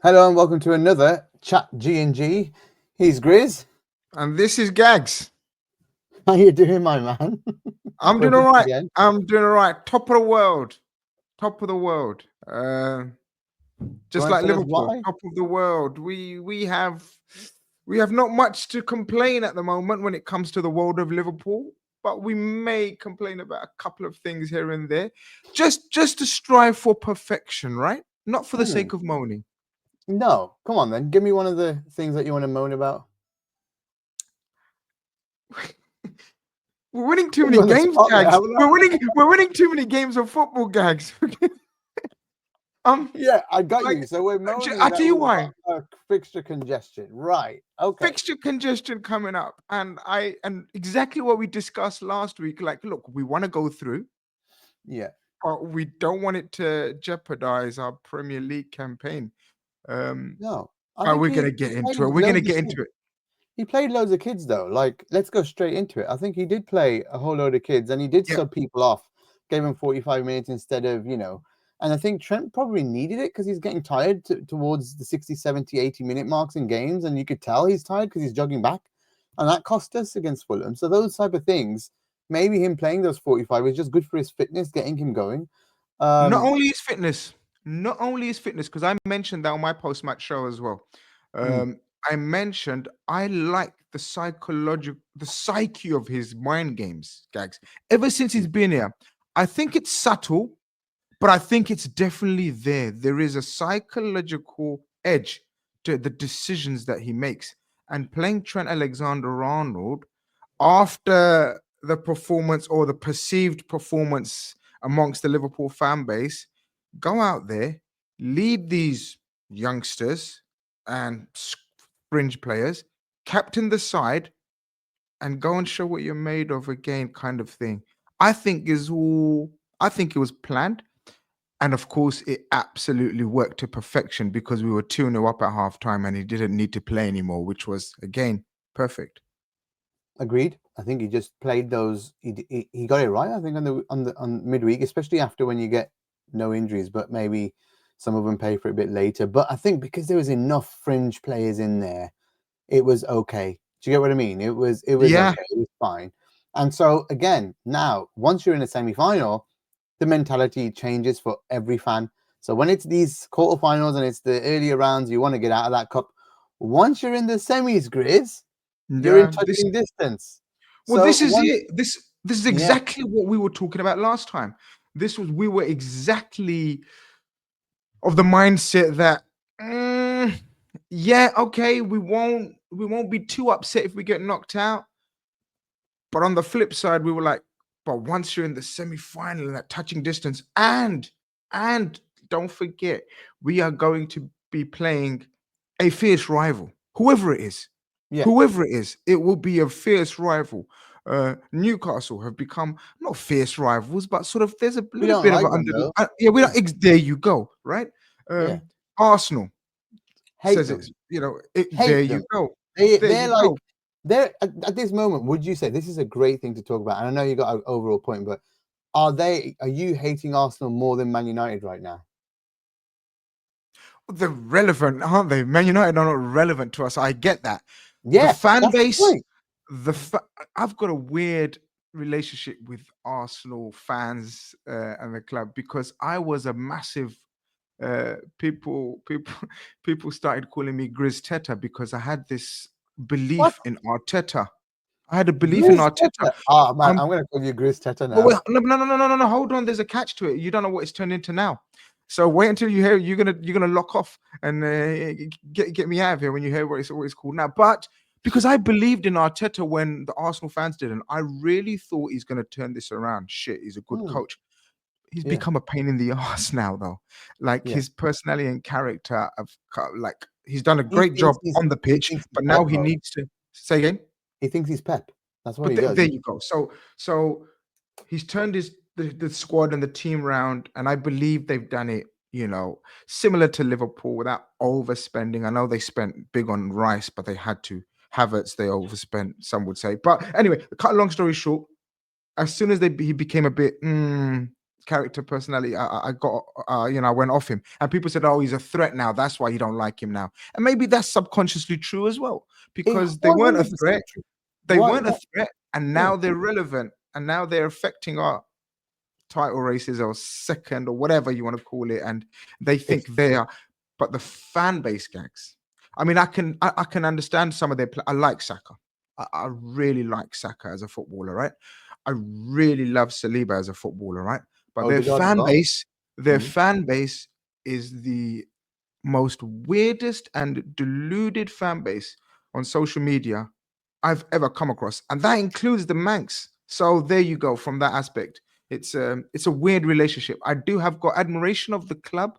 Hello and welcome to another Chat G&G. He's Grizz. And this is Gags. How you doing, my man? I'm We're doing all back right. again. I'm doing all right. Top of the world. Top of the world. You Just want like to tell us Liverpool, why? top of the world. We have not much to complain at the moment when it comes to the world of Liverpool, but we may complain about a couple of things here and there. Just to strive for perfection, right? Not for the Hmm. sake of moaning. No, come on then. Give me one of the things that you want to moan about. We're winning too Put you many on the games, spot there, Gags. haven't I? We're winning too many games of football, Gags. um Yeah, I got like you. So we're moaning I that tell you we've why. got a fixture congestion. Right. Okay. Fixture congestion coming up, and exactly what we discussed last week. Like, look, we want to go through, Yeah. but we don't want it to jeopardize our Premier League campaign. Um, No, I are think we he, gonna get he played into it? We're gonna loads of get kids. into it. He played loads of kids though. Like, let's go straight into it. I think he did play a whole load of kids, and he did Yeah, sub people off, gave him 45 minutes instead of. And I think Trent probably needed it because he's getting tired towards the 60, 70, 80-minute marks in games, and you could tell he's tired because he's jogging back, and that cost us against Fulham. So those type of things, maybe him playing those 45 is just good for his fitness, getting him going. not Um, only his fitness, not only his fitness, because I mentioned that on my post-match show as well. mm, Um, I mentioned I like the psyche of his mind games, Gags. Ever since mm, he's been here, I think it's subtle, but I think it's definitely there. There is a psychological edge to the decisions that he makes. And playing Trent Alexander Arnold after the performance or the perceived performance amongst the Liverpool fan base, go out there, lead these youngsters and fringe players, captain the side, and go and show what you're made of again, kind of thing. I think is all. I think it was planned. And of course, it absolutely worked to perfection because we were 2-0 up at halftime and he didn't need to play anymore, which was, again, perfect. Agreed. I think he just played those. He got it right. I think on midweek, especially after when you get no injuries, but maybe some of them pay for it a bit later. But I think because there was enough fringe players in there, it was okay. Do you get what I mean? It was Yeah, okay. It was fine. And so again, now once you're in a semi-final, the mentality changes for every fan. So when it's these quarterfinals and it's the earlier rounds, you want to get out of that cup. Once you're in the semis, Grizz, you're in yeah. This touching distance. well, So this is once, it. This is yeah, exactly what we were talking about last time. We were exactly of the mindset that mm, yeah, okay, we won't be too upset if we get knocked out. But on the flip side, we were like, but once you're in the semi-final in that touching distance, and don't forget, we are going to be playing a fierce rival, yeah, whoever it is, it will be a fierce rival. Newcastle have become not fierce rivals, but sort of there's a we little don't bit of like an them under. though. Yeah, we Yeah, don't. There you go, right? yeah, Arsenal hate says them, it's there hate you them. go, there They're you like go. they're at this moment. Would you say this is a great thing to talk about? And I know you got an overall point, but are you hating Arsenal more than Man United right now? They're relevant, aren't they? Man United are not relevant to us. I get that. The Yeah, fan that's the base, point. I've got a weird relationship with Arsenal fans and the club because I was a massive people people started calling me Grizz Teta because I had this What? belief in Arteta. I had a belief in Grizz Arteta. Teta. Oh man, Um, I'm gonna call you Grizz Teta but now. wait, no, no, no, no, no, no, no. Hold on. There's a catch to it. You don't know what it's turned into now. So wait until you hear. You're gonna lock off and get me out of here when you hear what it's called now. But because I believed in Arteta when the Arsenal fans didn't, I really thought he's gonna turn this around. Shit, he's a good Hmm, coach. He's yeah, become a pain in the ass now, though. Like yeah. his personality and character of like he's done a He great job thinks he's on the he pitch, thinks he's but now Pep, he bro. needs to say again. He thinks he's Pep. That's what But he does. there you go. So he's turned the squad and the team round, and I believe they've done it. Similar to Liverpool without overspending. I know they spent big on Rice, but they had to. Havertz, they overspent. Some would say, but anyway, cut a long story short. As soon as he became a bit character personality. I got, I went off him, and people said, "Oh, he's a threat now. That's why you don't like him now." And maybe that's subconsciously true as well, It because they weren't a 100% threat. true. They What? weren't a threat, and Yeah. now they're relevant, and now they're affecting our title races or second or whatever you want to call it, and they think It's they are. But the fan base, Gags. I mean, I can understand some of their. I like Saka. I really like Saka as a footballer, right? I really love Saliba as a footballer, right? But Odegaard as well. their Mhm. fan base is the most weirdest and deluded fan base on social media I've ever come across, and that includes the Manx. So there you go. From that aspect, it's a weird relationship. I do have got admiration of the club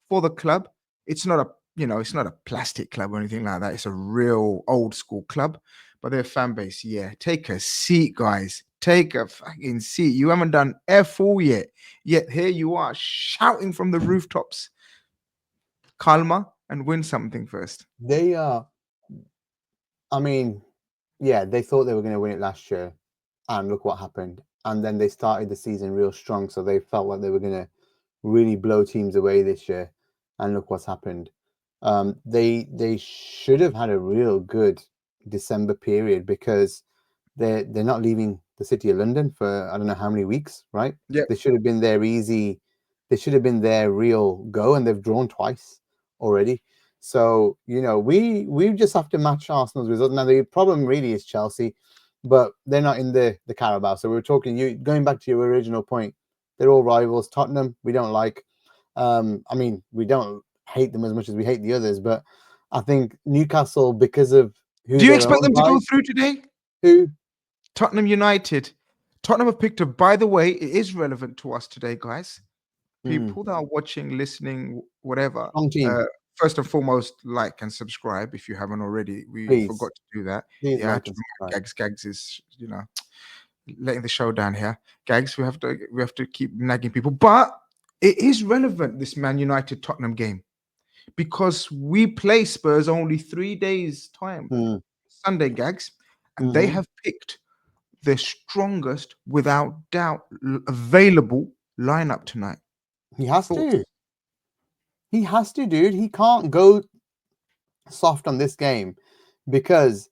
for the club. It's not a it's not a plastic club or anything like that. It's a real old school club, but their fan base, yeah. Take a seat, guys. Take a fucking seat. You haven't done F all yet. Yet here you are shouting from the rooftops. Calma and win something first. They are. I mean, yeah, they thought they were going to win it last year, and look what happened. And then they started the season real strong, so they felt like they were going to really blow teams away this year, and look what's happened. They should have had a real good December period because they're not leaving the city of London for I don't know how many weeks, right? Yep. They should have been there easy. They should have been their real go, and they've drawn twice already. So we just have to match Arsenal's result. Now the problem really is Chelsea, but they're not in the Carabao. So we were talking. You going back to your original point. They're all rivals. Tottenham we don't like. I mean we don't hate them as much as we hate the others, but I think Newcastle because of who Do you they're expect owned them to by. go through today? Who? Tottenham United. Tottenham have picked up. By the way, it is relevant to us today, guys. Mm, People that are watching, listening, whatever. strong team. First and foremost, like and subscribe if you haven't already. We Please, forgot to do that. please Yeah, I had like to and remind subscribe. Gags. Gags is letting the show down here. Gags, we have to keep nagging people, but it is relevant, this Man United Tottenham game, because we play Spurs only 3 days time. Mm, Sunday, Gags, and they hmm. have picked their strongest, without doubt, available lineup tonight. He has Thoughts? to. He has to, dude. He can't go soft on this game because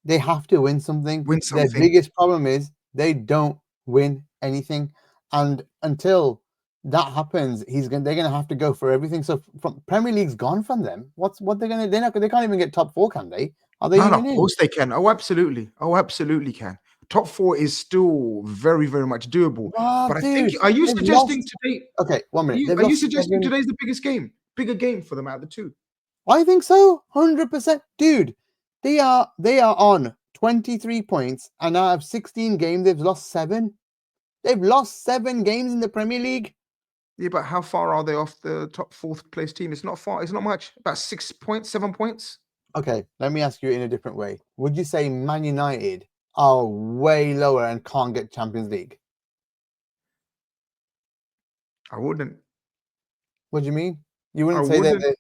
they have to win something. Win Their something. biggest problem is they don't win anything, and until that happens, they're gonna have to go for everything. So from Premier League's gone from them. What they're gonna? They can't even get top four, can they? Are they No, no, even of in? course they can. Oh, absolutely. Oh, absolutely can. Top four is still very, very much doable. Oh, But I think, dude, are you they've suggesting lost. today? Okay, 1 minute. They've Are you lost suggesting 7. today's the biggest game, bigger game for them out of the two? I think so, 100%, dude. They are on 23 points, and out of 16 games, they've lost 7. They've lost 7 games in the Premier League. Yeah, but how far are they off the top fourth place team? It's not far. It's not much. About 6 points, 7 points. Okay, let me ask you in a different way. Would you say Man United are way lower and can't get Champions League? I wouldn't. What do you mean? You I wouldn't say that? wouldn't.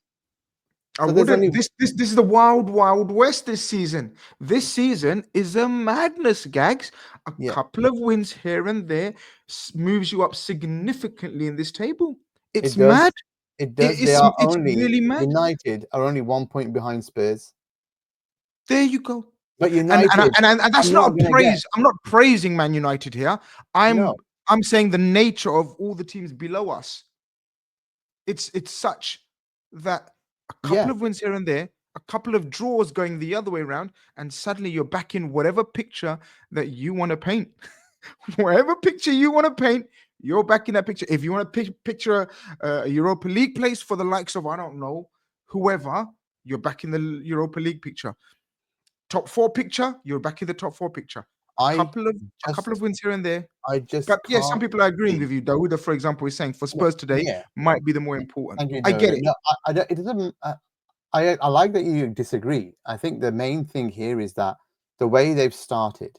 I So there's wouldn't. only This is the wild, wild west this season. This season is a madness, Gags. A yeah, couple of wins here and there moves you up significantly in this table. It's it does. mad. It does. They are It's only really mad. United are only 1 point behind Spurs, There you go. but And United and are that's not not a gonna get praise. I'm not praising Man United here. I'm no. I'm saying the nature of all the teams below us. It's such that a couple Yeah, of wins here and there, a couple of draws going the other way around, and suddenly you're back in whatever picture that you want to paint. Whatever picture you want to paint, you're back in that picture. If you want to picture a Europa League place for the likes of, I don't know, whoever, you're back in the Europa League picture. Top four picture, you're back in the top four picture. A I couple of a couple of just wins here and there. I just But yeah, some can't people are agreeing see. with you. Dawuda, for example, is saying for No, Spurs today yeah, might be the more important. Andrew I get Doda. it. No, I don't. It doesn't. I like that you disagree. I think the main thing here is that the way they've started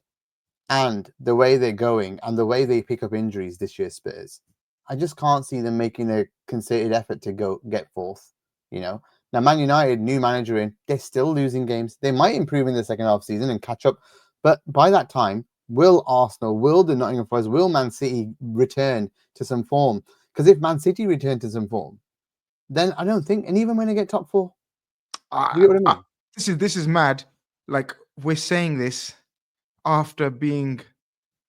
and the way they're going and the way they pick up injuries this year, Spurs, I just can't see them making a concerted effort to go get fourth. You know, now Man United, new manager in, they're still losing games. They might improve in the second half season and catch up, but by that time, Will Arsenal, will the Nottingham Forest, will Man City return to some form? Because if Man City return to some form, then I don't think, and even when they get top four, do you I, get what I I, mean? this is mad. Like we're saying this after being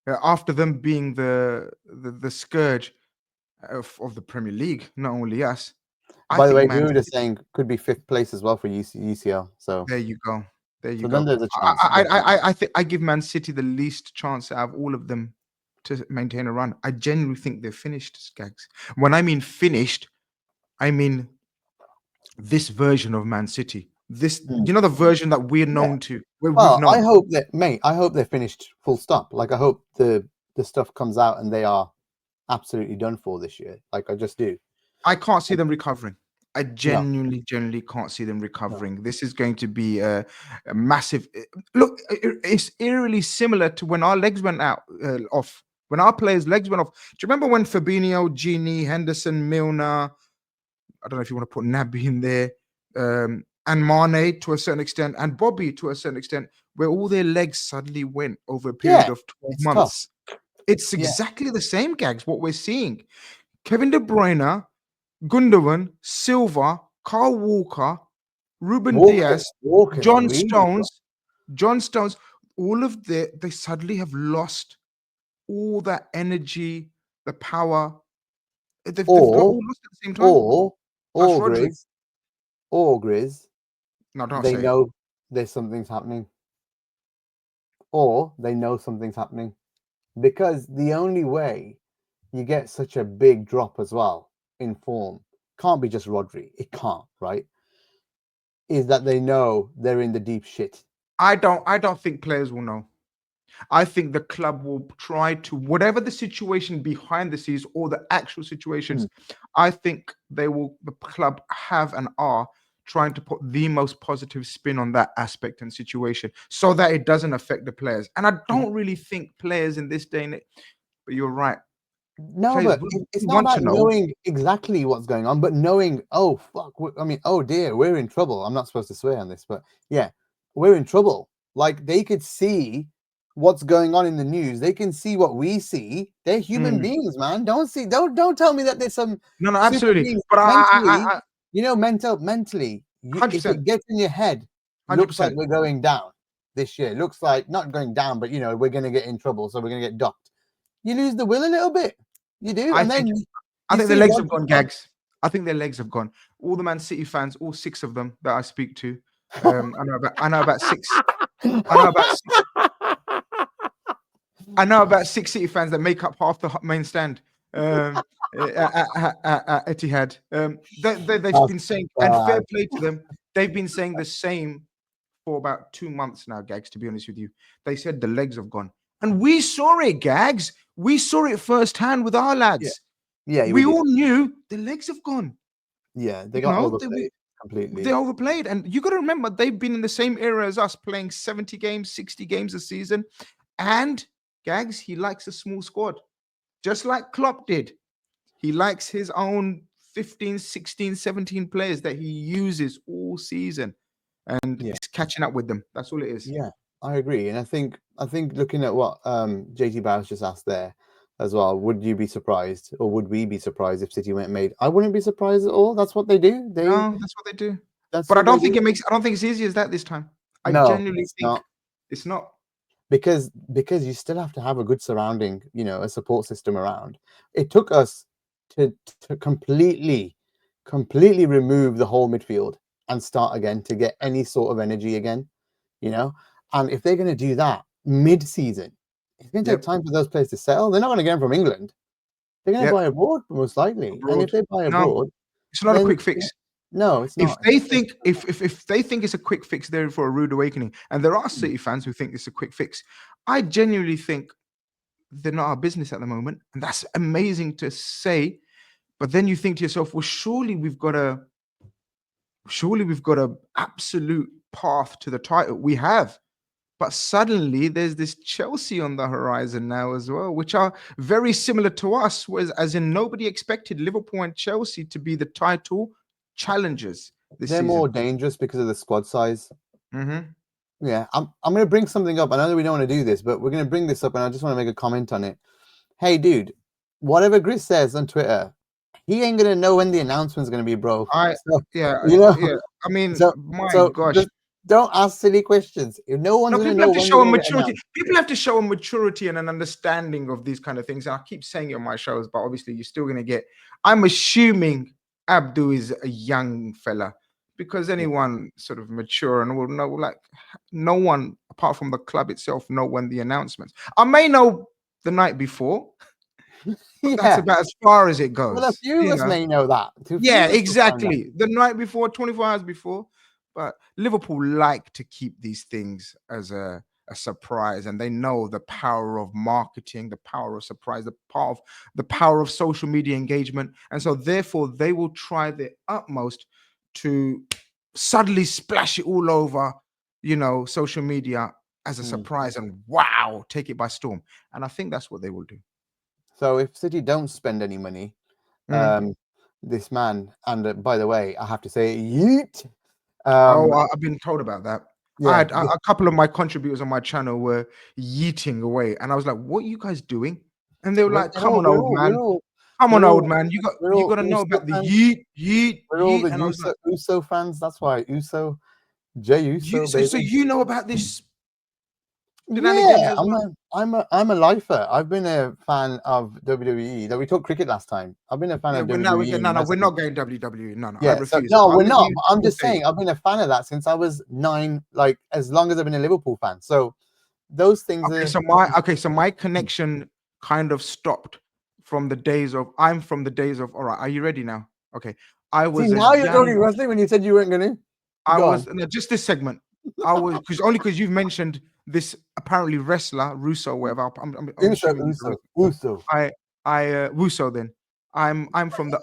after them being the scourge of the Premier League, not only us. I By the think way, we Man were just City. saying could be fifth place as well for UCL. There you go. There you So then go. there's a chance. I think I give Man City the least chance out of all of them to maintain a run. I genuinely think they're finished, Skags. When I mean finished, I mean this version of Man City. This, Mm. the version that we're Yeah. known to, where we've Well, I known. hope that, mate. I hope they're finished full stop. Like I hope the stuff comes out and they are absolutely done for this year. Like I just do. I can't see them recovering. I No, genuinely can't see them no. recovering. This is going to be a massive look. It's eerily similar to when our legs went out off. When our players' legs went off. Do you remember when Fabinho, Gini, Henderson, Milner? I don't know if you want to put Naby in there, and Mane to a certain extent, and Bobby to a certain extent, where all their legs suddenly went over a period Yeah, of 12 it's tough. months. It's Yeah. exactly the same, Gags. What we're seeing. Kevin De Bruyne, Gundogan, Silva, Carl Walker, Ruben Diaz, Walker's John really tough. Stones, John Stones, all of they suddenly have lost all that energy, the power. They've Or, all lost at the same time. or, Plus or Rodri. Grizz, or Grizz. No, don't They say it. know there's something's happening, or they know something's happening because the only way you get such a big drop as well in form can't be just Rodri. It can't, right? Is that they know they're in the deep shit. I don't think players will know. I think the club will try to, whatever the situation behind the scenes or the actual situations, Mm. I think the club have and are trying to put the most positive spin on that aspect and situation so that it doesn't affect the players. And I Yeah. don't really think players in this day and age, but you're right. No, Players but we it's not want to about know. knowing exactly what's going on, but knowing, oh, fuck, I mean, oh dear, we're in trouble. I'm not supposed to swear on this, but yeah, we're in trouble. Like they could see what's going on in the news. They can see what we see. They're human Mm. beings, man. Don't tell me that there's some No, no, super absolutely. beings But mentally, I mentally, if 100%, it gets in your head, looks like 100%. we're going down this year. Looks like not going down, but we're gonna get in trouble, so we're gonna get docked. You lose the will a little bit. You do, I and think then I you think their see legs have Rodri. gone, Gags. I think their legs have gone. All the Man City fans, all six of them that I speak to, I know about six. I know about six. I know about six City fans that make up half the main stand at Etihad. They've That's been saying, and fair bad. play to them, they've been saying the same for about 2 months now, Gags, to be honest with you. They said the legs have gone. And we saw it, Gags. We saw it firsthand with our Yeah, lads. yeah, we We did. all knew the legs have gone. Yeah, they You got know, overplayed they completely. overplayed. And you got to remember, they've been in the same era as us, playing 70 games, 60 games a season. And Gags, he likes a small squad, just like Klopp did. He likes his own 15, 16, 17 players that he uses all season. And Yeah, it's catching up with them. That's all it is. yeah, I agree. And I think looking at what JT Barris just asked there as well, would you be surprised or would we be surprised if City went made? I wouldn't be surprised at all. That's what they do. No, that's what they do. That's But what they do. I don't think it's easy as that this time. I No, genuinely it's think not. it's not. Because you still have to have a good surrounding, a support system around. It took us to completely remove the whole midfield and start again to get any sort of energy again, you know. And if they're going to do that mid-season, it's going to take Yep. time for those players to settle. They're not going to get them from England. They're going to buy Yep. abroad most likely. And if Abroad. they buy No, abroad, it's not a then quick fix. no, it's If not. they think if they think it's a quick fix, they're for a rude awakening. And there are City fans who think it's a quick fix. I genuinely think they're not our business at the moment, and that's amazing to say. But then you think to yourself, well, surely we've got a absolute path to the title. We have. But suddenly there's this Chelsea on the horizon now as well, which are very similar to us, whereas as in nobody expected Liverpool and Chelsea to be the title challengers this They're more season. dangerous because of the squad size. Mhm. Yeah, I'm gonna bring something up. I know that we don't want to do this, but we're gonna bring this up, and I just want to make a comment on it. Hey, dude, whatever Grizz says on Twitter, he ain't gonna know when the announcement's gonna be, bro. I So yeah, you know, yeah. I mean, so my so gosh. just don't ask silly questions. If no one's No, gonna people know have to when show they're a gonna get maturity. announced. People have to show a maturity and an understanding of these kind of things. And I keep saying it on my shows, but obviously you're still gonna get. I'm assuming Abdu is a young fella because Yeah. anyone sort of mature and will know, like, no one apart from the club itself know when the announcements. I may know the night before, but that's Yeah. about as far as it Well, a goes. few of You us know. may know that. A few Yeah, of us will find out. exactly. The night before, 24 hours before. But Liverpool like to keep these things as a surprise, and they know the power of marketing, the power of surprise, the power of social media engagement. And so therefore they will try their utmost to suddenly splash it all over, social media as a Hmm. surprise and wow, take it by storm. And I think that's what they will do. So if City don't spend any money, Mm. um, this man, and by the way, I have to say, yeet. Oh, Um, I've been told about that. I yeah, had a couple of my contributors on my channel were yeeting away, and I was like, "What are you guys doing?" And they were we're, like, you know, "Come on, old man, come on, we're old all, man, we're you all got to know USO about the fans. yeet, yeet, We're all yeet." the And I was like, USO fans. That's why USO, J "You USO, so baby. you know about this shenanigans Yeah, as well?" I'm a lifer. I've been a fan of WWE. Though we talked cricket last time. I've been a fan Yeah, of we're now we WWE get and no, we're wrestling. not going WWE. No, I Yeah, so refuse. no, I'll we're let not. you But I'm do your just thing. saying, I've been a fan of that since I was 9, like as long as I've been a Liverpool fan. So those things Okay, are. so my connection kind of stopped from the days of. I'm from the days of. All right, are you ready now? Okay, I See, was a now you're young. talking wrestling when you said you weren't gonna. I Go on. was no, just this segment. I was because you've mentioned this apparently wrestler Russo, whatever. I'm Uso, assuming you know. Uso, Uso. I Russo. Then I'm from the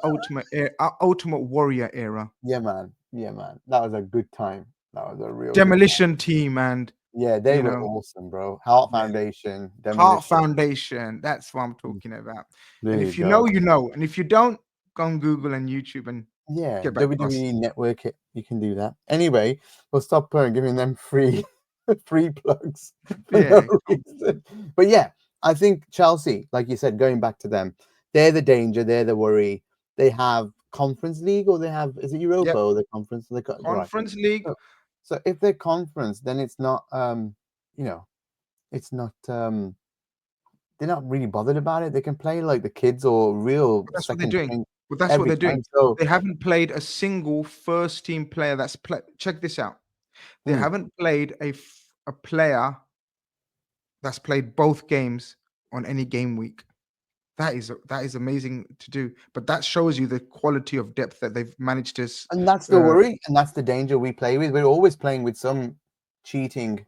Ultimate Warrior era, Yeah, man. Yeah, man. That was a good time. That was a real good time. Demolition Team, and Yeah, they you were know, awesome, bro. Heart yeah, Foundation, Heart Demolition. Foundation. That's what I'm talking about. There And you if you know, go. you know, and if you don't, go on Google and YouTube and Yeah, get back to us. WWE Network. You can do that. Anyway, we'll stop giving them free free plugs for no Yeah, reason. But yeah, I think Chelsea, like you said, going back to them, they're the danger, they're the worry. They have Conference League, or they have, is it Europa yep. or the Conference? Right. Conference League. So if they're conference, then it's not you know, it's not they're not really bothered about it. They can play like the kids or real But that's what they're second doing. string But that's what every they're doing. time. So They haven't played a single first team player that's played. Check this out. They mm, haven't played a player that's played both games on any game week. That is amazing to do. But that shows you the quality of depth that they've managed to. and that's the Uh, worry, and that's the danger we play with. We're always playing with some cheating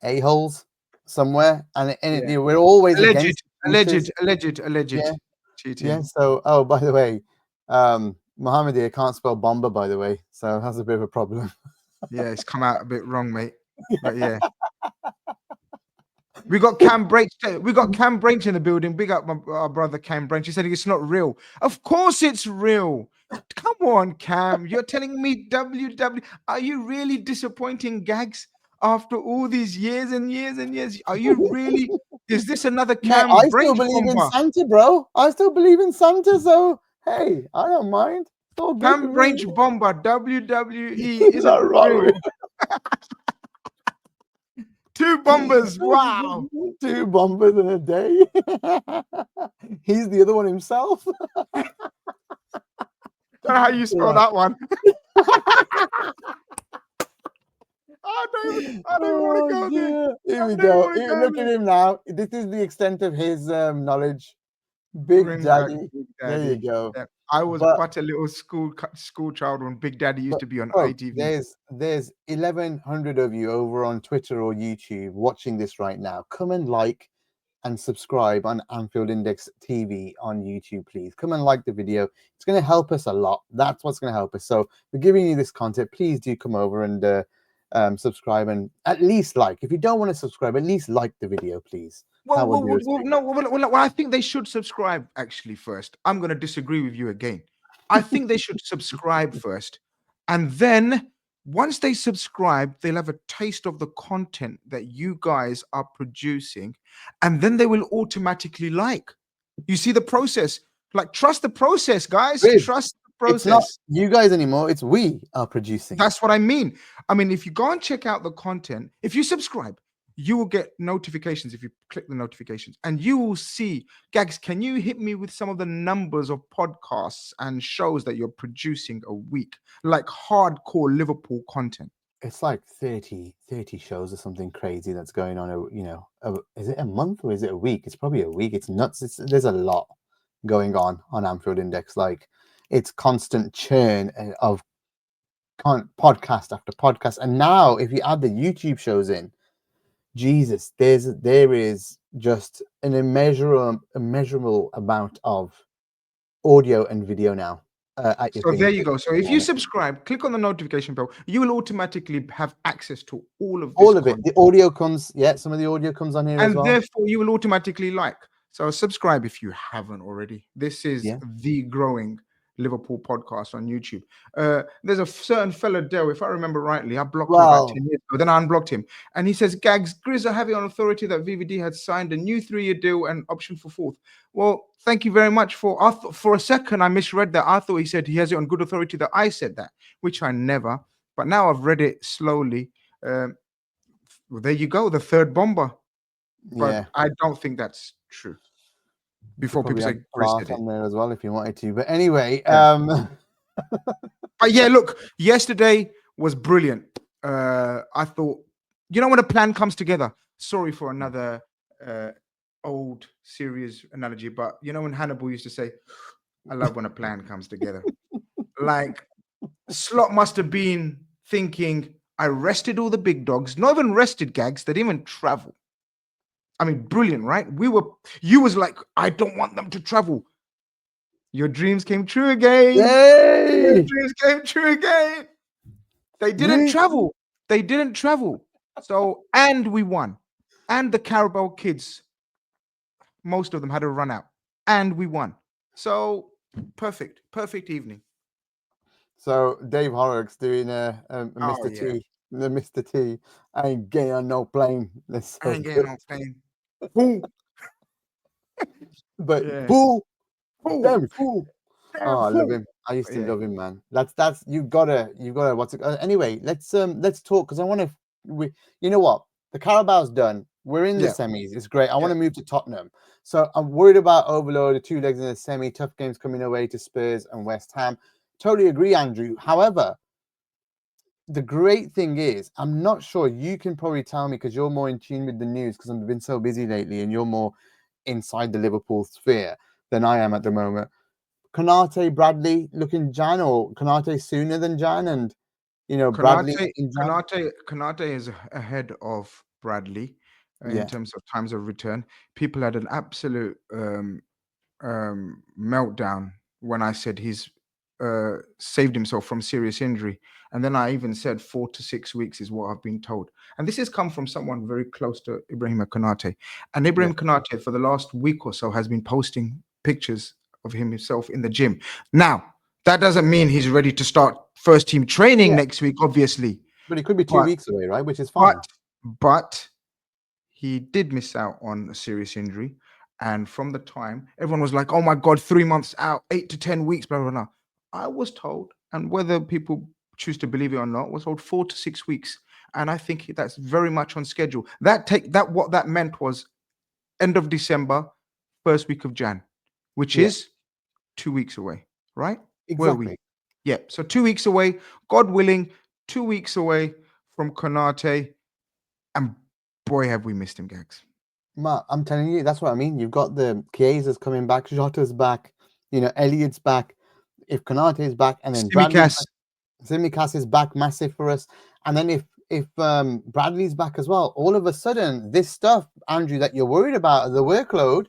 a-holes somewhere, yeah, we're always alleged, against cheaters. Yeah, alleged yeah. cheating. So, oh, by the way, Mohammed here can't spell bomber, by the way, so that's a bit of a problem. Yeah, it's come out a bit wrong, mate. But yeah. We got Cam Branch. We got Cam Branch in the building. Big up our brother Cam Branch. He said it's not real. Of course it's real. Come on, Cam. You're telling me WW. Are you really disappointing Gags after all these years and years and years? Are you really? Is this another Mate, Cam I still Branch believe in bomber? Santa, bro. I still believe in Santa, so hey, I don't mind. It's all good Cam with me. Branch bomber. WWE Is that isn't right? real. Two bombers. Wow. Two bombers in a day. He's the other one himself. Don't know how you spell Right. that one. I don't even want to Oh go there. dear. Here I we don't even go. want to go Look at there. him now. This is the extent of his knowledge. Big Bring back Daddy. Big There you Daddy. go. Yeah, I was But but a little school child when Big Daddy used but to be on bro, ITV. there's 1,100 of you over on Twitter or YouTube watching this right now. Come and like and subscribe on Anfield Index TV on YouTube, please. Come and like the video. It's going to help us a lot. That's what's going to help us. So we're giving you this content. Please do come over and subscribe and at least like. If you don't want to subscribe, at least like the video, please. Well, That would well, be well, well, restricted. no, well, I think they should subscribe actually first. I'm going to disagree with you again. I think they should subscribe first and then Once they subscribe, they'll have a taste of the content that you guys are producing, and then they will automatically like. You see the process. Like, trust the process, guys. Grizz, Trust the it's not process. you guys anymore. It's we are producing. That's what I mean. I mean, if you go and check out the content, if you subscribe, you will get notifications if you click the notifications, and you will see. Gags, can you hit me with some of the numbers of podcasts and shows that you're producing a week, like hardcore Liverpool content? It's like 30 shows or something crazy that's going on. Is it a month or is it a week? It's probably a week. It's nuts. There's a lot going on Anfield Index. Like, it's constant churn of podcast after podcast. And now, if you add the YouTube shows in, Jesus, there is just an immeasurable amount of audio and video now at your So there you fingertips go. So at the if you moment. subscribe, click on the notification bell, you will automatically have access to all of this All of it. content. The audio comes, some of the audio comes on here as And well. therefore you will automatically like. So subscribe if you haven't already. This is the growing Liverpool podcast on YouTube. There's a certain fella, Dale, if I remember rightly, I blocked him about 10 years ago, then I unblocked him. And he says, Gags, Grizz are having on authority that VVD had signed a new 3-year deal and option for fourth. Well, thank you very much for a second, I misread that. I thought he said he has it on good authority that I said that, which I never. But now I've read it slowly. Well, there you go, the third bomber. But I don't think that's true. Before people say Grizz did it on there as well if you wanted to. But anyway, But yeah, look, yesterday was brilliant. I thought, when a plan comes together. Sorry for another old serious analogy, but when Hannibal used to say, I love when a plan comes together. Like, Slot must have been thinking, I rested all the big dogs, not even rested, Gags, they didn't even travel. I mean, brilliant, right? You was like, I don't want them to travel. Your dreams came true again. Yay! Your dreams came true again. They didn't travel. They didn't travel. So, and we won. And the Carabao kids, most of them had a run out. And we won. So, perfect evening. So, Dave Horrocks doing a Mr. T. The Mr. T. I ain't getting on no plane. I ain't getting on plane. But fool. Damn fool. Oh, I love him. I used to love him, man. That's you've gotta what's it anyway, let's talk, because I want to you know what? The Carabao's done. We're in the semis. It's great. I want to move to Tottenham. So I'm worried about overload of 2 legs in the semi, tough games coming away to Spurs and West Ham. Totally agree, Andrew. However, the great thing is, I'm not sure, you can probably tell me because you're more in tune with the news, because I've been so busy lately and you're more inside the Liverpool sphere than I am at the moment. Konate, Bradley looking Jan, or Konate sooner than Jan, and Bradley in Jan? Konate is ahead of Bradley in terms of times of return. People had an absolute meltdown when I said he's saved himself from serious injury, and then I even said 4 to 6 weeks is what I've been told. And this has come from someone very close to Ibrahim Konate. And Ibrahim Konate, for the last week or so, has been posting pictures of himself in the gym. Now, that doesn't mean he's ready to start first team training next week, obviously. But it could be 2 weeks away, right? Which is fine. But he did miss out on a serious injury. And from the time, everyone was like, oh my God, 3 months out, 8 to 10 weeks, blah, blah, blah. I was told, and whether people choose to believe it or not, was told 4 to 6 weeks. And I think that's very much on schedule. What that meant was end of December, first week of Jan, which is 2 weeks away, right? Exactly. Where are we? Yeah. So 2 weeks away, God willing, 2 weeks away from Konate. And boy, have we missed him, Gags. Matt, I'm telling you, that's what I mean. You've got the Chiesa's coming back, Jota's back, Elliott's back. If Konate is back, and then Tsimikas is back, massive for us. And then if Bradley's back as well, all of a sudden, this stuff, Andrew, that you're worried about, the workload,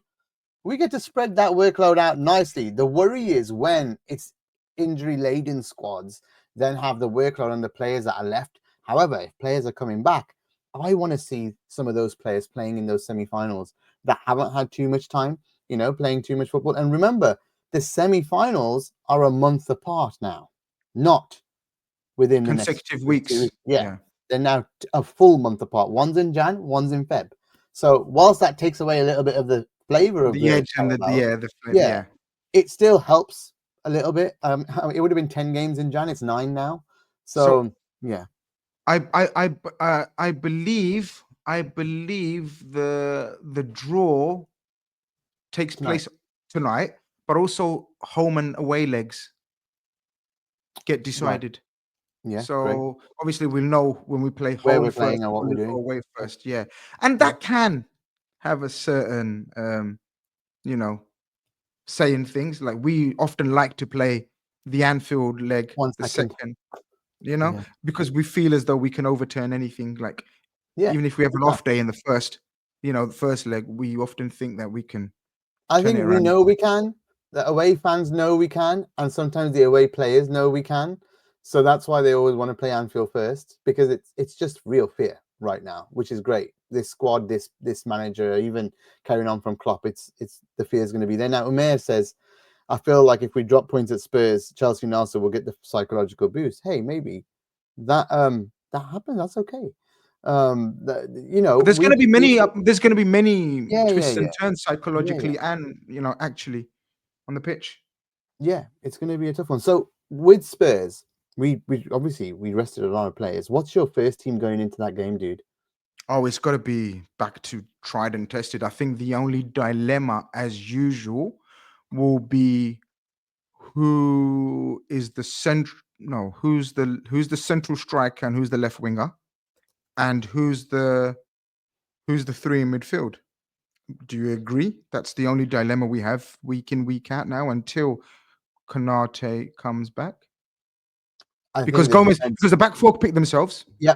we get to spread that workload out nicely. The worry is when it's injury-laden squads, then have the workload on the players that are left. However, if players are coming back, I want to see some of those players playing in those semi-finals that haven't had too much time, playing too much football. And remember, the semi-finals are a month apart now, not within the next consecutive 2 weeks. weeks. Yeah. Yeah. They're now a full month apart. One's in Jan, one's in Feb. So whilst that takes away a little bit of the flavor of The the edge and Carabao, yeah. it still helps a little bit. It would have been 10 games in Jan. It's 9 now. So yeah, I believe the draw takes tonight. place tonight, but also home and away legs get Right. decided. Yeah, great. So obviously we'll know when we play Where home we're first, playing and what when we're we go doing. away first. Yeah, and Yeah. that can have a certain you know, saying things like we often like to play the Anfield leg 1 the second. second, you know, Yeah. because we feel as though we can overturn anything. Like Yeah. even if we have an Okay. off day in the first, the first leg, we often think that we can I turn it think we around. know we can. The away fans know we can, and sometimes the away players know we can. So that's why they always want to play Anfield first, because it's just real fear right now, which is great. This squad, this manager, even carrying on from Klopp, it's the fear is going to be there. Now Umair says, I feel like if we drop points at Spurs, Chelsea and Arsenal will get the psychological boost. Hey, maybe that happens. That's okay. But there's going to be many twists and turns yeah, psychologically and actually on the pitch. yeah, it's going to be a tough one. So with Spurs, we obviously we rested a lot of players. What's your first team going into that game, dude? Oh, it's got to be back to tried and tested. I think the only dilemma, as usual, will be who is the who's the central striker and who's the left winger, and who's the three in midfield. Do you agree? That's the only dilemma we have week in, week out now until Konate comes back. I Because think the Gomez, defense. because the back four pick themselves. Yeah,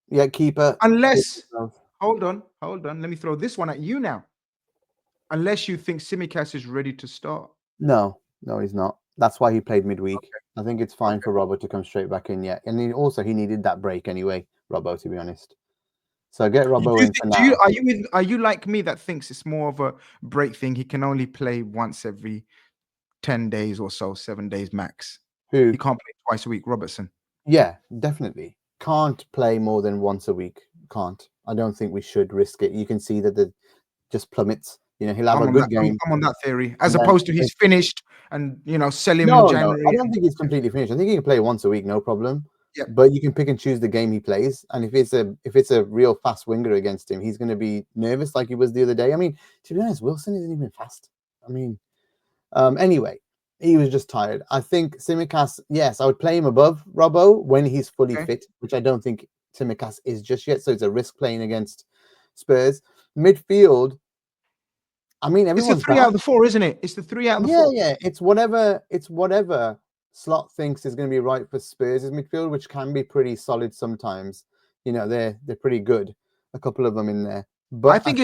yeah, keeper. Unless, hold on. Let me throw this one at you now. Unless you think Simicast is ready to start. No, he's not. That's why he played midweek. Okay. I think it's fine for Robbo to come straight back in. Yeah, and he needed that break anyway, Robbo, to be honest. So get Robbo in for now. Are you like me that thinks it's more of a break thing? He can only play once every 10 days or so, 7 days max. Who? He can't play twice a week, Robertson. Yeah, definitely. Can't play more than once a week. Can't. I don't think we should risk it. You can see that the just plummets. He'll have a good game. I'm on that theory, as opposed to he's finished and sell him in No, January. I don't think he's completely finished. I think he can play once a week, no problem. Yep. But you can pick and choose the game he plays, and if it's a real fast winger against him, he's going to be nervous like he was the other day. I mean, to be honest, Wilson isn't even fast. I mean, anyway, he was just tired. I think Simicast, yes, I would play him above Robbo when he's fully fit, which I don't think Simicast is just yet. So it's a risk playing against Spurs. Midfield, I mean, everyone's it's the 3 out of the 4, isn't it? It's the 3 out of the 4. Yeah. It's whatever Slot thinks is going to be right for Spurs' midfield, which can be pretty solid sometimes. They're pretty good. A couple of them in there. But I think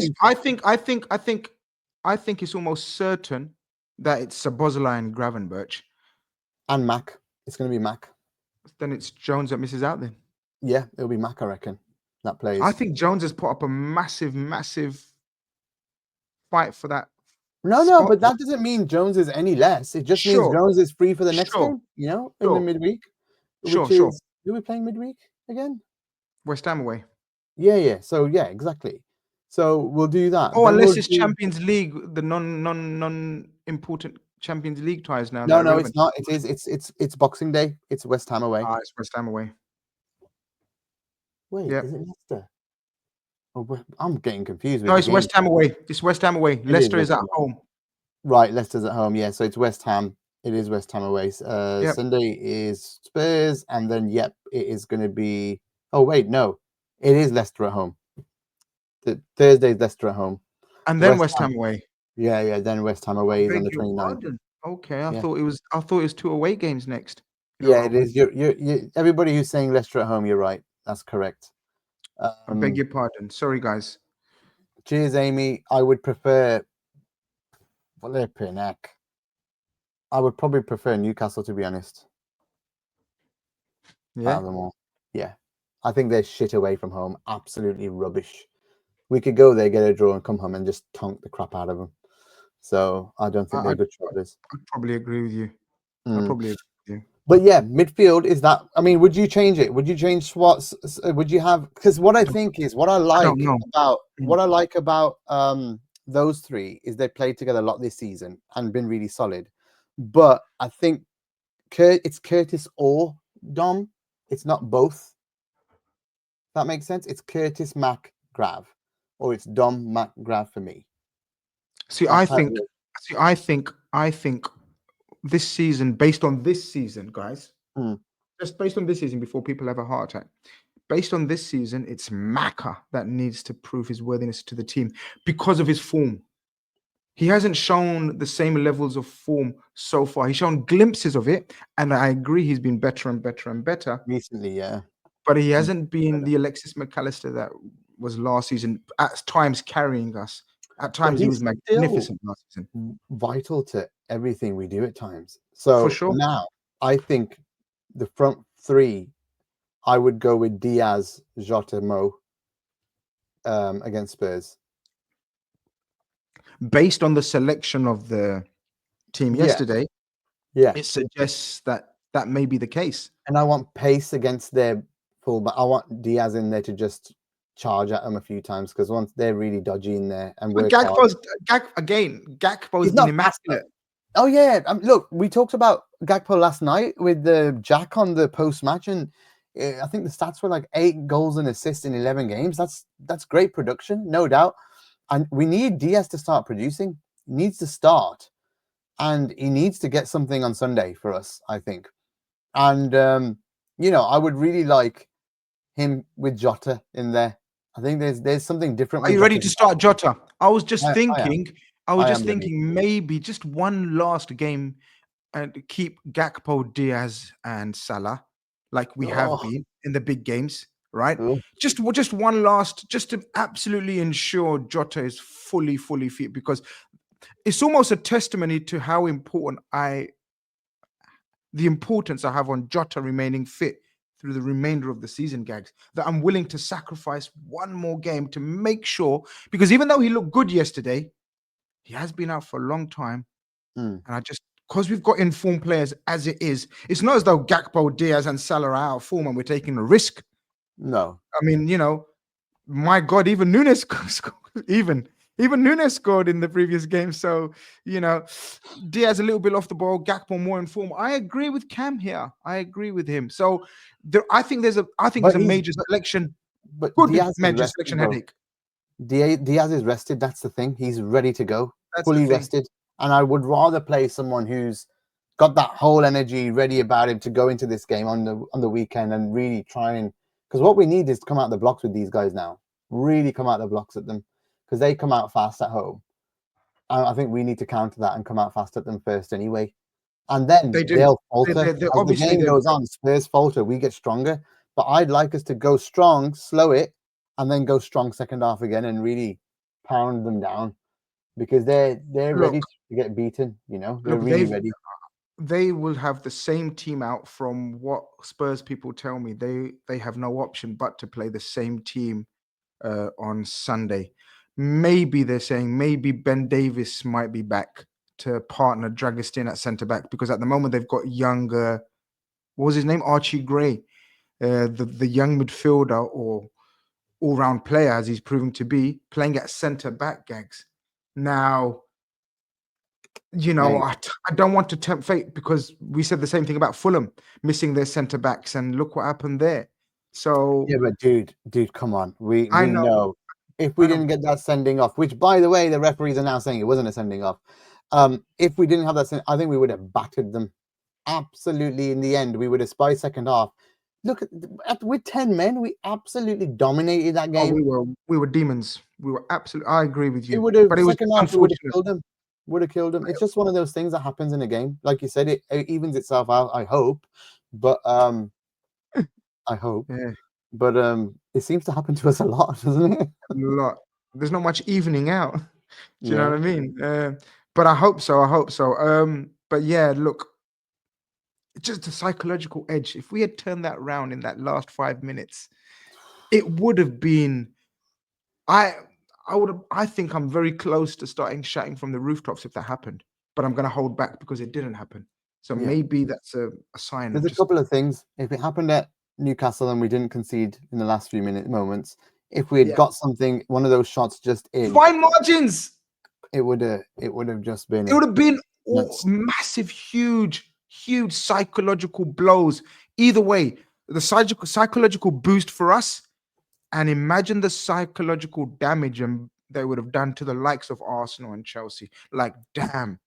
it's almost certain that it's Szoboszlai and Gravenberch. And Mac. It's going to be Mac. Then it's Jones that misses out then. Yeah, it'll be Mac, I reckon. That plays. I think Jones has put up a massive fight for that. No, but that doesn't mean Jones is any less. It just means Jones is free for the next game, in the midweek. Who are we playing midweek again? West Ham away. Yeah. So yeah, exactly. So we'll do that. Oh, unless it's Champions League, the non important Champions League ties now. No, it's not. It is. It's Boxing Day. It's West Ham away. It's West Ham away. Wait, is it Leicester? Oh, I'm getting confused. No, it's West Ham away. It's West Ham away. Leicester is at home. Right, Leicester's at home. Yeah, so it's West Ham. It is West Ham away. Sunday is Spurs, and then it is going to be. Oh wait, no, it is Leicester at home. Thursday is Leicester at home, and then West Ham away. Yeah. Then West Ham away is on the 29th. Okay, I thought it was 2 away games next. Yeah, it is. You everybody who's saying Leicester at home, you're right. That's correct. I beg your pardon. Sorry, guys. Cheers, Amy. I would prefer. I would probably prefer Newcastle, to be honest. Yeah. Out of them all. Yeah. I think they're shit away from home. Absolutely rubbish. We could go there, get a draw, and come home and just tonk the crap out of them. So I don't think they're good shoulders. I'd probably agree with you. But yeah, midfield is that. I mean, would you change it? Would you change Swats? Would you have? Because what I think is what I I don't like know. about Mm. those three is they played together a lot this season and been really solid. But I think it's Curtis or Dom. It's not both. That makes sense. It's Curtis McGrath or it's Dom McGrath for me. See, I That's how it think, is. I think this season, based on this season, guys, Mm. just based on this season, before people have a heart attack, based on this season, it's Maka that needs to prove his worthiness to the team because of his form. He hasn't shown the same levels of form so far. He's shown glimpses of it, and I agree he's been better and better and better. Recently, yeah. But he hasn't been the Alexis McAllister that was last season, at times carrying us. At But times he was he's still magnificent last season. vital to everything we do at times. For So sure. now I think the front three, I would go with Diaz, Jota, Mo against Spurs. Based on the selection of the team Yeah, yesterday, yeah. it suggests that that may be the case. And I want pace against their fullback. I want Diaz in there to just charge at them a few times because once they're really dodgy in there and But work hard. Gakpo's He's been not fast though. immaculate. Oh yeah, look, we talked about Gakpo last night with the Jack on the post match, and I think the stats were like 8 goals and assists in 11 games. That's great production, no doubt. And we need Diaz to start producing. He needs to start, and he needs to get something on Sunday for us, I think. And I would really like him with Jota in there. I think there's something different Are with you ready Jota. to start Jota? I was just I am. thinking, I am ready. maybe just one last game and keep Gakpo, Diaz, and Salah like we have Oh, been in the big games, right? oh, Just one last, just to absolutely ensure Jota is fully fit, because it's almost a testimony to how the importance I have on Jota remaining fit through the remainder of the season, Gags, that I'm willing to sacrifice one more game to make sure, because even though he looked good yesterday, he has been out for a long time. mm, And because we've got informed players as it is, it's not as though Gakpo, Diaz, and Salah are out of form and we're taking a risk. no. I mean, my God, even Nunes even Nunes scored in the previous game. So, Diaz a little bit off the ball, Gakpo more in form. I agree with Cam here. I agree with him. So I think there's But a major selection, but good Diaz is major rested, selection bro. headache. Diaz is rested. That's the thing. He's ready to go, That's the fully thing. rested. And I would rather play someone who's got that whole energy ready about him to go into this game on the weekend and really try and, because what we need is to come out the blocks with these guys now. Really come out the blocks at them because they come out fast at home. And I think we need to counter that and come out fast at them first anyway. And then They do. they'll falter They're as the obviously game goes on. Spurs falter, we get stronger. But I'd like us to go strong, slow it, and then go strong second half again and really pound them down because they're ready look, to get beaten. They're look, really ready. they will have the same team out. From what Spurs people tell me, they have no option but to play the same team on Sunday. Maybe they're saying maybe Ben Davis might be back to partner Dragostin at centre back, because at the moment they've got younger. What was his name? Archie Gray, the young midfielder or all round player as he's proving to be, playing at centre back. Gags. Now, Mate. I don't want to tempt fate, because we said the same thing about Fulham missing their centre backs, and look what happened there. So Yeah, but dude, come on. We I we know, know if we I know. didn't get that sending off, which by the way, the referees are now saying it wasn't a sending off. If we didn't have that, I think we would have battered them. Absolutely, in the end, we would have by second half. Look with 10 men, we absolutely dominated that Oh, game. we were demons. We were absolutely. I agree with It you, would have but it was second just half. We would have unfortunate. killed them. Would have killed them. It's just one of those things that happens in a game. Like you said, it evens itself out. I hope, but I hope, Yeah, but it seems to happen to us a lot, doesn't it? a lot. There's not much evening out. Do you know Yeah. what I mean? But I hope so. I hope so. But yeah, look, it's just a psychological edge. If we had turned that round in that last 5 minutes, it would have been. I I would have. I think I'm very close to starting shouting from the rooftops if that happened, but I'm going to hold back because it didn't happen. So Yeah. maybe that's a sign. There's Of a just couple of things. If it happened at Newcastle and we didn't concede in the last few moments, if we had got something, one of those shots just in, fine margins. it would have just been It would have been nuts. massive, huge psychological blows. Either way, the psychological boost for us, and imagine the psychological damage they would have done to the likes of Arsenal and Chelsea. Like, damn,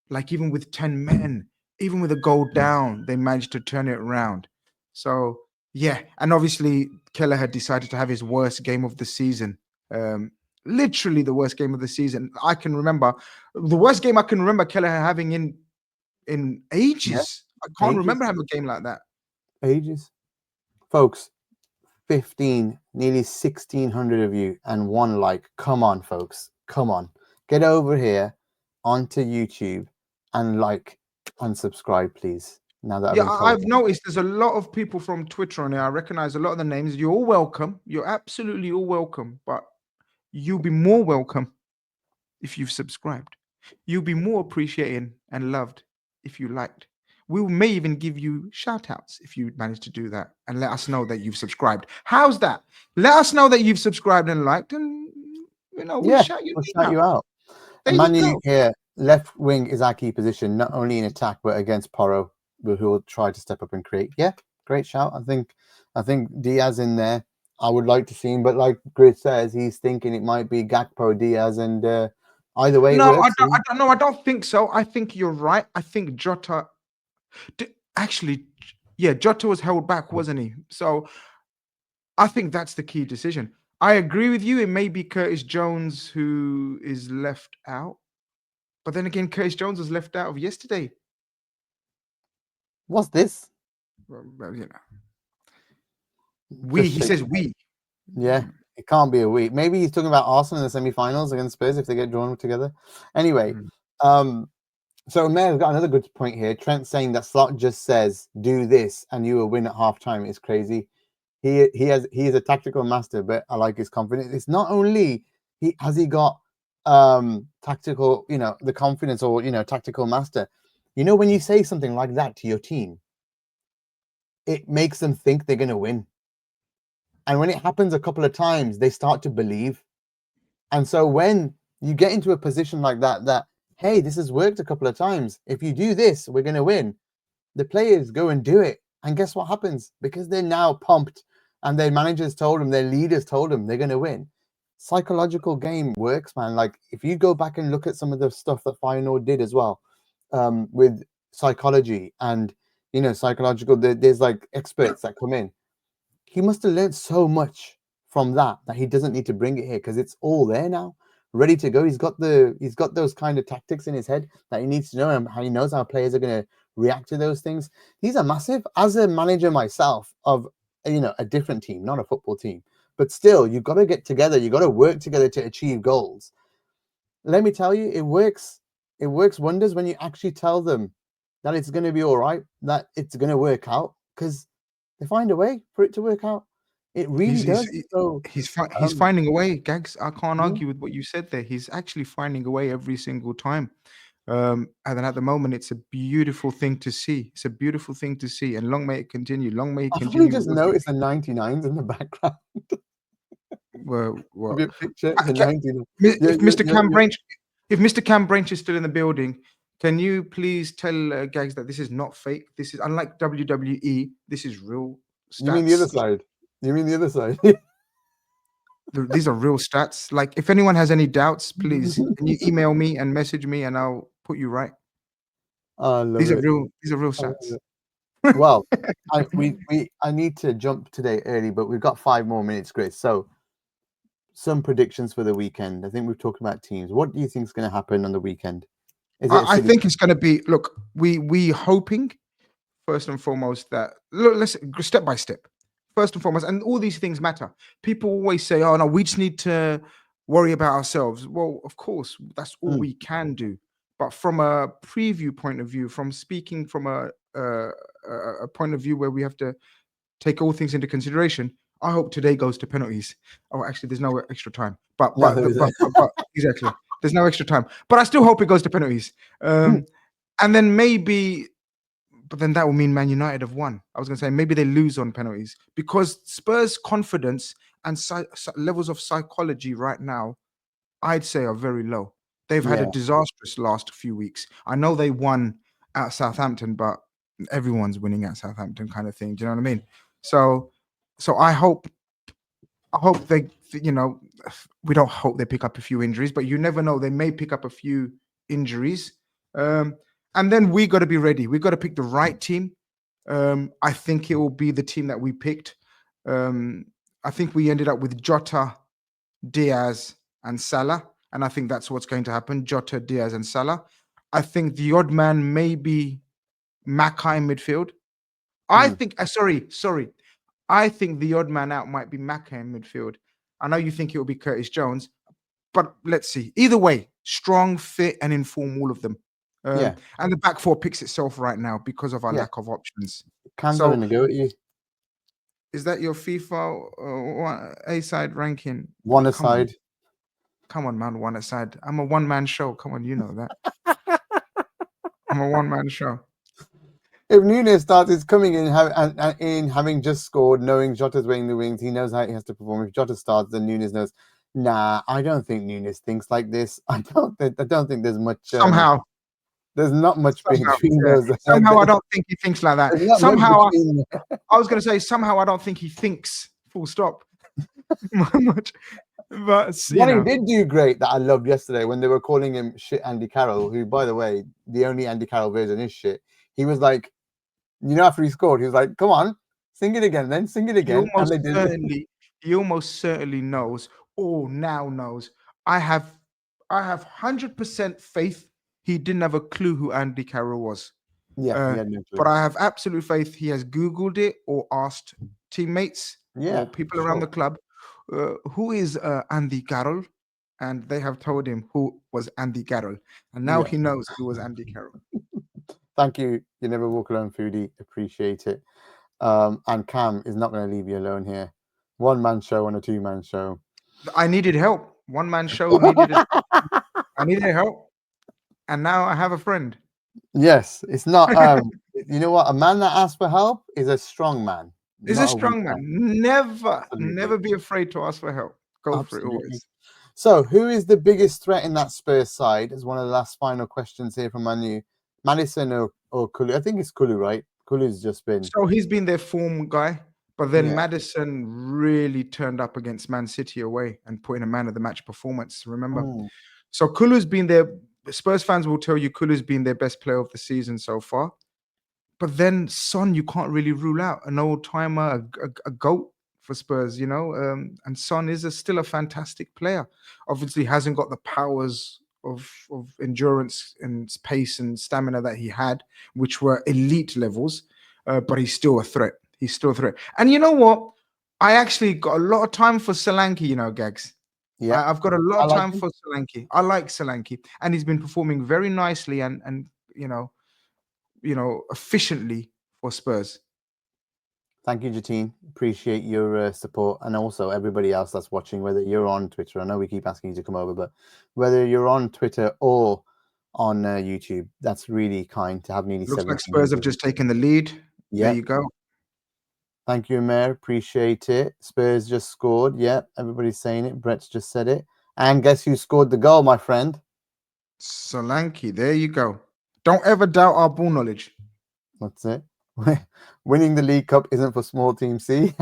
like even with 10 men, even with a goal down, they managed to turn it around. So yeah, and obviously Keller had decided to have his worst game of the season. Literally the worst game of the season. I can remember the worst game I can remember Keller having in ages. I can't remember having a game like that. Ages. Folks, 15, nearly 1,600 of you and one like. Come on, folks. Come on. Get over here onto YouTube and like and subscribe, please. Now that I've been told. I've noticed there's a lot of people from Twitter on here. I recognize a lot of the names. You're all welcome. You're absolutely all welcome. But you'll be more welcome if you've subscribed. You'll be more appreciated and loved if you liked. We may even give you shout outs if you manage to do that and let us know that you've subscribed. How's that? Let us know that you've subscribed and liked, and we'll shout you out. There Manu you go. here, left wing is our key position, not only in attack but against Porro, who will try to step up and create. Yeah, great shout. I think Diaz in there. I would like to see him, but like Grizz says, he's thinking it might be Gakpo, Diaz, and either way, No, it works. I don't think so. I think you're right. I think Jota. Actually, yeah, Jota was held back, wasn't he? So I think that's the key decision. I agree with you. It may be Curtis Jones who is left out. But then again, Curtis Jones was left out of yesterday. What's this? Well, he says we. Yeah, it can't be a we. Maybe he's talking about Arsenal in the semi-finals against Spurs if they get drawn together. Anyway, so Mayor's got another good point here. Trent saying that Slot just says, do this and you will win at halftime is crazy. He is a tactical master, but I like his confidence. It's not only he got tactical, the confidence or tactical master. When you say something like that to your team, it makes them think they're going to win. And when it happens a couple of times, they start to believe. And so when you get into a position like that, hey, this has worked a couple of times. If you do this, we're going to win. The players go and do it. And guess what happens? Because they're now pumped and their managers told them, their leaders told them they're going to win. Psychological game works, man. Like if you go back and look at some of the stuff that Feyenoord did as well with psychology and, psychological, there's like experts that come in. He must have learned so much from that he doesn't need to bring it here because it's all there now, ready to go. He's got those kind of tactics in his head that he needs to know, and how he knows how players are going to react to those things. These are massive. As a manager myself of a different team, not a football team, but still, you've got to get together. You've got to work together to achieve goals. Let me tell you, it works. It works wonders when you actually tell them that it's going to be all right, that it's going to work out, because they find a way for it to work out. It really does. He's finding a way, Gags. I can't argue with what you said there. He's actually finding a way every single time. And then at the moment, it's a beautiful thing to see. It's a beautiful thing to see. And long may it continue. Long may it continue. I've just noticed the 99s in the background. Well, picture, the 99. If Mr. Cam Branch is still in the building, can you please tell Gags that this is not fake? This is unlike WWE. This is real stats. You mean the other side? These are real stats. Like, if anyone has any doubts, please can you email me and message me, and I'll put you right. These are real stats. Well, I need to jump today early, but we've got 5 more minutes, Grizz. So, some predictions for the weekend. I think we've talked about teams. What do you think is going to happen on the weekend? I think it's going to be. Look, we hoping first and foremost that let's go step by step. First and foremost, and all these things matter. People always say, "Oh no, we just need to worry about ourselves." Well, of course, that's all we can do. But from a preview point of view, from speaking from a point of view where we have to take all things into consideration, I hope today goes to penalties. Oh, actually, there's no extra time. But exactly, there's no extra time. But I still hope it goes to penalties. And then maybe but then that will mean Man United have won. I was going to say maybe they lose on penalties because Spurs' confidence and levels of psychology right now, I'd say, are very low. They've had a Yeah, disastrous last few weeks. I know they won at Southampton, but everyone's winning at Southampton, kind of thing. Do you know what I mean? So, I hope they, we don't hope they pick up a few injuries, but you never know. They may pick up a few injuries. And then we got to be ready. We got to pick the right team. I think it will be the team that we picked. I think we ended up with Jota, Diaz, and Salah. And I think that's what's going to happen. Jota, Diaz, and Salah. I think the odd man may be Mackay in midfield. I Mm. think, sorry. I think the odd man out might be Mackay in midfield. I know you think it will be Curtis Jones, but let's see. Either way, strong, fit, and inform all of them. Yeah, And the back four picks itself right now because of our yeah. lack of options. Cam's So having a go at you. is that your FIFA A side ranking? One Come on, aside. man. One aside. I'm a one man show. Come on, you know that. I'm a one man show. If Nunes starts, it's coming in, in having just scored, knowing Jota's wearing the wings, he knows how he has to perform. If Jota starts, then Nunes knows. Nah, I don't think Nunes thinks like this. I don't think there's much. Somehow, There's not much between yeah. those. Somehow, I don't think he thinks like that. There's not much Somehow, between. I was going to say, somehow I don't think he thinks. Full stop. Much, but What he did do great that I loved yesterday when they were calling him shit Andy Carroll, who, by the way, the only Andy Carroll version is shit. He was like, after he scored, he was like, "Come on, sing it again, then sing it again." And they did. He almost certainly knows, or now knows. I have 100% faith he didn't have a clue who Andy Carroll was. Yeah, he had no clue. But I have absolute faith he has Googled it or asked teammates or people around the club, who is Andy Carroll? And they have told him who was Andy Carroll. And now he knows who was Andy Carroll. Thank you. You never walk alone, Foodie. Appreciate it. And Cam is not going to leave you alone here. One man show and a 2-man show. I needed help. One man show needed it. I needed help. And now I have a friend. Yes, it's not. You know what? A man that asks for help is a strong man. Is a strong man. Never be afraid to ask for help. Go for it always. So, who is the biggest threat in that Spurs side? Is one of the last final questions here from Manu. Madison or Kulu? I think it's Kulu, right? Kulu's just been. So he's been their form guy, but then Madison really turned up against Man City away and put in a man of the match performance. Remember? So Kulu's been their. Spurs fans will tell you Kulu's been their best player of the season so far. But then Son, you can't really rule out an old timer, a goat for Spurs, and Son is still a fantastic player. Obviously, hasn't got the powers of endurance and pace and stamina that he had, which were elite levels, but he's still a threat. He's still a threat. And you know what? I actually got a lot of time for Solanke, Gags. Yeah, I've got a lot of time for Solanke. I like Solanke, and he's been performing very nicely and efficiently for Spurs. Thank you, Jatine. Appreciate your support, and also everybody else that's watching, whether you're on Twitter. I know we keep asking you to come over, but whether you're on Twitter or on YouTube, that's really kind to have nearly. Looks like Spurs have just taken the lead. Yeah, there you go. Thank you, Mayor. Appreciate it. Spurs just scored. Yeah, everybody's saying it. Brett's just said it. And guess who scored the goal, my friend? Solanke. There you go. Don't ever doubt our ball knowledge. That's it. Winning the League Cup isn't for small team C.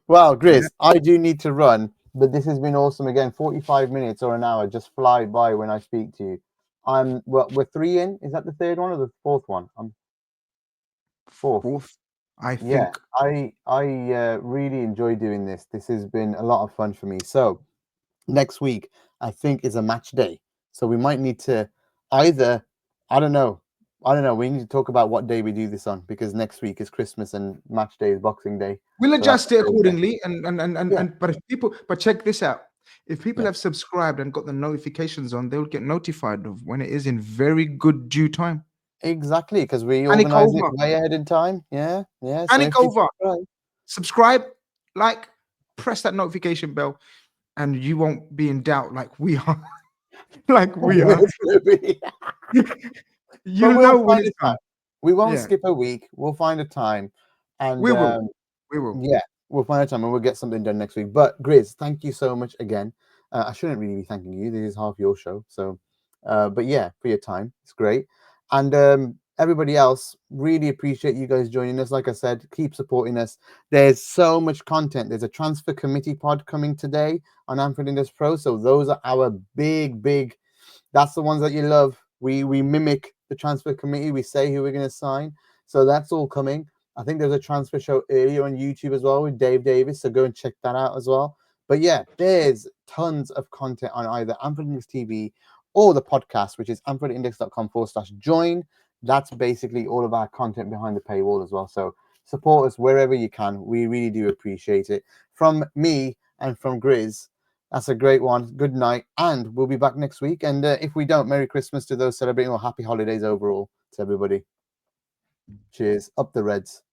Well, Grizz, I do need to run, but this has been awesome again. 45 minutes or an hour just fly by when I speak to you. We're 3 in. Is that the third one or the fourth one? I'm fourth. I think. Yeah, I really enjoy doing this. This has been a lot of fun for me. So next week, I think, is a match day. So we might need to either, I don't know. We need to talk about what day we do this on, because next week is Christmas and match day is Boxing Day. We'll adjust it accordingly. But check this out. If people have subscribed and got the notifications on, they'll get notified of when it is in very good due time. Exactly, because we organize it way ahead in time. Yeah. Panic over. Subscribe, like, press that notification bell, and you won't be in doubt like we are. You'll we'll know when find a it's time. done. We won't Yeah, skip a week. We'll find a time, and we will. We will. yeah, we'll find a time and we'll get something done next week. But Grizz, thank you so much again. I shouldn't really be thanking you. This is half your show, so. But yeah, for your time, it's great. And everybody else, really appreciate you guys joining us. Like I said, keep supporting us. There's so much content. There's a transfer committee pod coming today on Anfield Index Pro. So those are our big. That's the ones that you love. We mimic the transfer committee. We say who we're going to sign. So that's all coming. I think there's a transfer show earlier on YouTube as well with Dave Davis. So go and check that out as well. But yeah, there's tons of content on either Anfield Index TV or the podcast, which is anfieldindex.com/join. That's basically all of our content behind the paywall as well. So support us wherever you can. We really do appreciate it. From me and from Grizz, that's a great one. Good night. And we'll be back next week. And if we don't, Merry Christmas to those celebrating, or happy holidays overall to everybody. Cheers. Up the Reds.